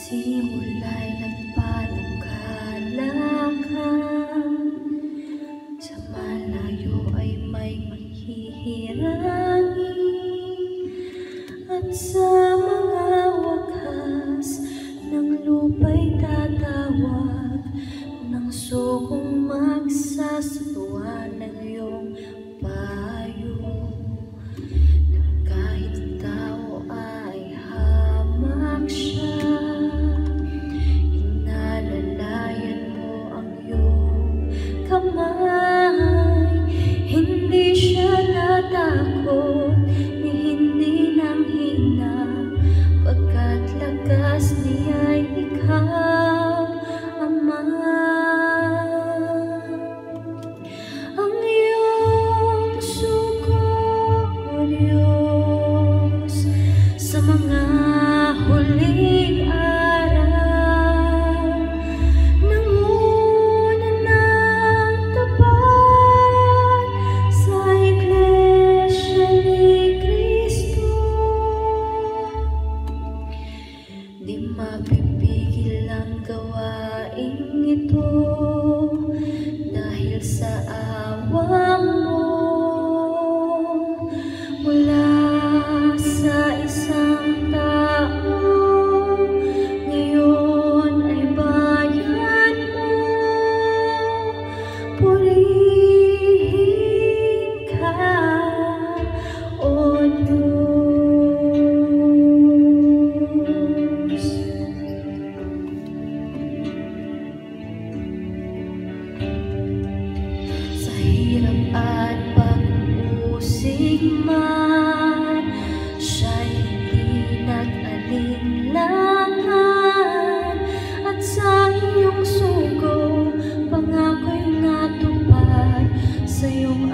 Simula'y nagpalakad-lakad, sa malayo ay may mahihirangin, at sa mga wakas ng lupa'y tatawag ng sugong magsasatuan ng iyong payo. Nang kahit tao ay hamak siya, inalalayan mo ang iyong kamay. Hindi siya natakot, ni hindi nanghina, pagkat lakas niya'y ikaw, Ama. Ang iyong sugo, O Diyos, sa mga huling araw, nanguna ng tapat sa Iglesia ni Cristo. Di mapipigil ang gawaing ito dahil sa awa mo. Mula sa isang tao, ngayon ay bayan mo. Purihin ka, O Diyos. Sa hirap at pag-uusig man, siya'y hindi nag-alinlangan, at sa iyong sugo, pangako'y natupad sa iyong